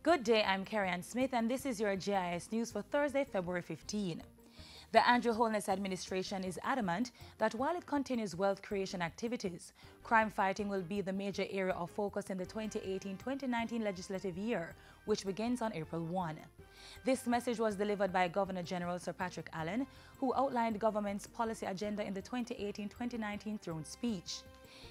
Good day, I'm Carrie-Ann Smith and this is your JIS News for Thursday, February 15. The Andrew Holness administration is adamant that while it continues wealth creation activities, crime fighting will be the major area of focus in the 2018-2019 legislative year, which begins on April 1. This message was delivered by Governor General Sir Patrick Allen, who outlined government's policy agenda in the 2018-2019 throne speech.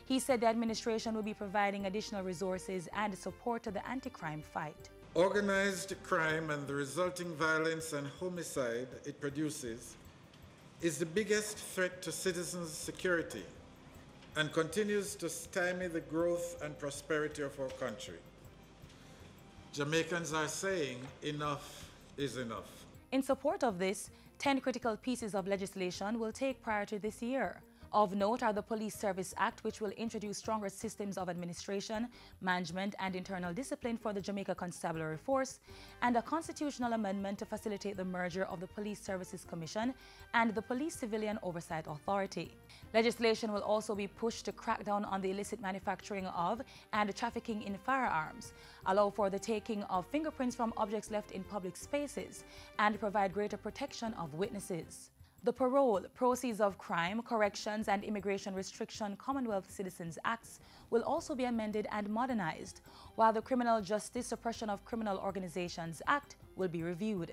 He said the administration will be providing additional resources and support to the anti-crime fight. Organized crime and the resulting violence and homicide it produces is the biggest threat to citizens' security and continues to stymie the growth and prosperity of our country. Jamaicans are saying enough is enough. In support of this, 10 critical pieces of legislation will take priority this year. Of note are the Police Service Act, which will introduce stronger systems of administration, management and internal discipline for the Jamaica Constabulary Force, and a constitutional amendment to facilitate the merger of the Police Services Commission and the Police Civilian Oversight Authority. Legislation will also be pushed to crack down on the illicit manufacturing of and trafficking in firearms, allow for the taking of fingerprints from objects left in public spaces, and provide greater protection of witnesses. The Parole, Proceeds of Crime, Corrections and Immigration Restriction Commonwealth Citizens Acts will also be amended and modernized, while the Criminal Justice Suppression of Criminal Organizations Act will be reviewed.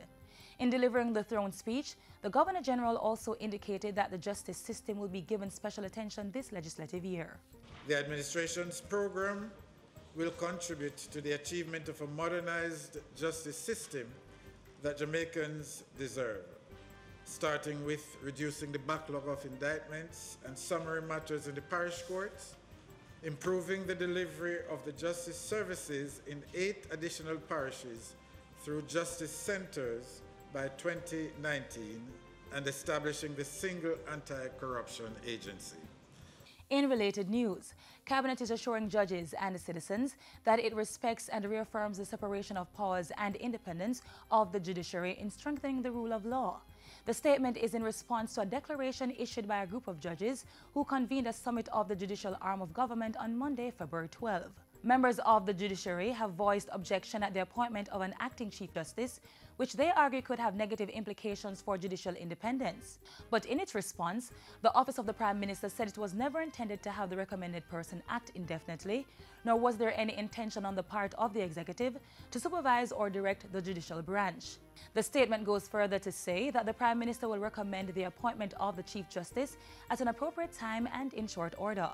In delivering the throne speech, the Governor General also indicated that the justice system will be given special attention this legislative year. The administration's program will contribute to the achievement of a modernized justice system that Jamaicans deserve, starting with reducing the backlog of indictments and summary matters in the parish courts, improving the delivery of the justice services in 8 additional parishes through justice centers by 2019, and establishing the single anti-corruption agency. In related news, Cabinet is assuring judges and citizens that it respects and reaffirms the separation of powers and independence of the judiciary in strengthening the rule of law. The statement is in response to a declaration issued by a group of judges who convened a summit of the judicial arm of government on Monday, February 12. Members of the judiciary have voiced objection at the appointment of an acting Chief Justice, which they argue could have negative implications for judicial independence. But in its response, the Office of the Prime Minister said it was never intended to have the recommended person act indefinitely, nor was there any intention on the part of the executive to supervise or direct the judicial branch. The statement goes further to say that the Prime Minister will recommend the appointment of the Chief Justice at an appropriate time and in short order.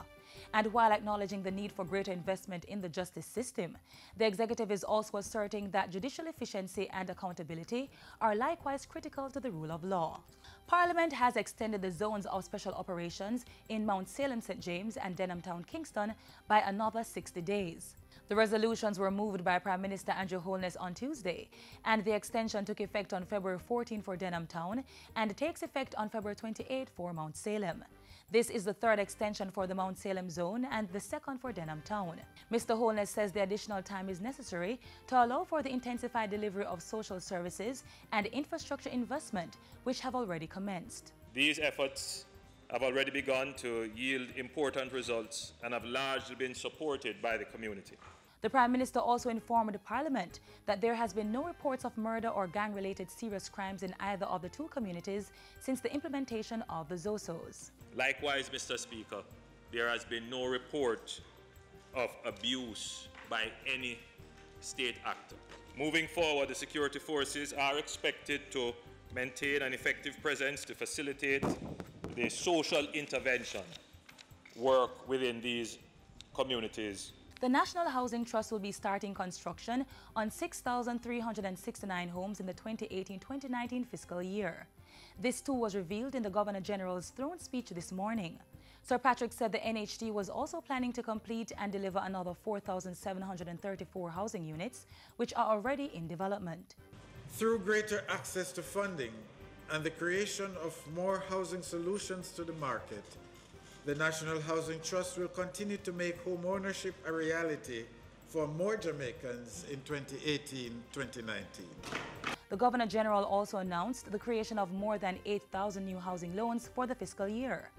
And while acknowledging the need for greater investment in the justice system, the executive is also asserting that judicial efficiency and accountability are likewise critical to the rule of law. Parliament has extended the zones of special operations in Mount Salem, St. James and Denham Town, Kingston by another 60 days. The resolutions were moved by Prime Minister Andrew Holness on Tuesday, and the extension took effect on February 14 for Denham Town and takes effect on February 28 for Mount Salem. This is the third extension for the Mount Salem zone and the second for Denham Town. Mr. Holness says the additional time is necessary to allow for the intensified delivery of social services and infrastructure investment, which have already commenced. These efforts have already begun to yield important results and have largely been supported by the community. The Prime Minister also informed Parliament that there has been no reports of murder or gang-related serious crimes in either of the two communities since the implementation of the ZOSOs. Likewise, Mr. Speaker, there has been no report of abuse by any state actor. Moving forward, the security forces are expected to maintain an effective presence to facilitate the social intervention work within these communities. The National Housing Trust will be starting construction on 6,369 homes in the 2018-2019 fiscal year. This too was revealed in the Governor General's throne speech this morning. Sir Patrick said the NHT was also planning to complete and deliver another 4,734 housing units, which are already in development. Through greater access to funding and the creation of more housing solutions to the market, the National Housing Trust will continue to make home ownership a reality for more Jamaicans in 2018-2019. The Governor General also announced the creation of more than 8,000 new housing loans for the fiscal year.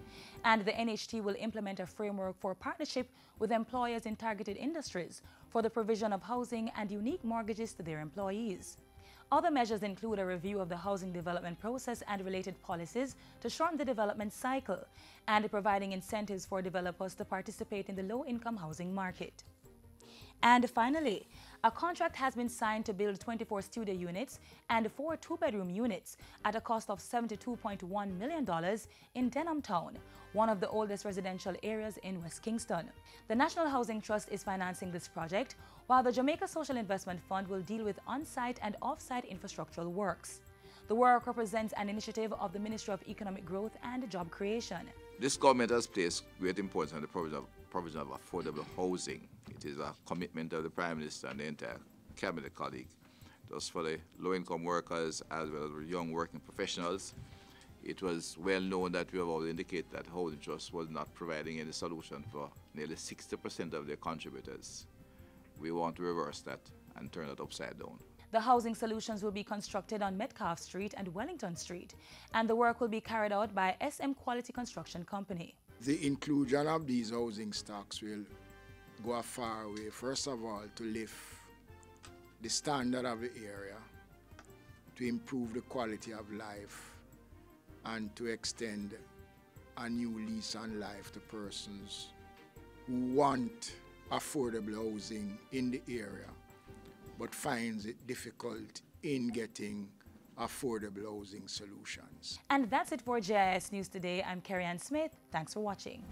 And the NHT will implement a framework for partnership with employers in targeted industries for the provision of housing and unique mortgages to their employees. Other measures include a review of the housing development process and related policies to shorten the development cycle and providing incentives for developers to participate in the low-income housing market. And finally, a contract has been signed to build 24 studio units and 4 two-bedroom units at a cost of $72.1 million in Denham Town, one of the oldest residential areas in West Kingston. The National Housing Trust is financing this project, while the Jamaica Social Investment Fund will deal with on-site and off-site infrastructural works. The work represents an initiative of the Ministry of Economic Growth and Job Creation. This government has placed great importance on the provision of affordable housing. It is a commitment of the Prime Minister and the entire Cabinet colleague. Just for the low-income workers as well as the young working professionals, it was well known that we have already indicated that Housing Trust was not providing any solution for nearly 60% of their contributors. We want to reverse that and turn it upside down. The housing solutions will be constructed on Metcalfe Street and Wellington Street, and the work will be carried out by SM Quality Construction Company. The inclusion of these housing stocks will go a far way, first of all, to lift the standard of the area, to improve the quality of life, and to extend a new lease on life to persons who want affordable housing in the area but finds it difficult in getting affordable housing solutions. And that's it for JIS News today. I'm Carrie Ann Smith. Thanks for watching.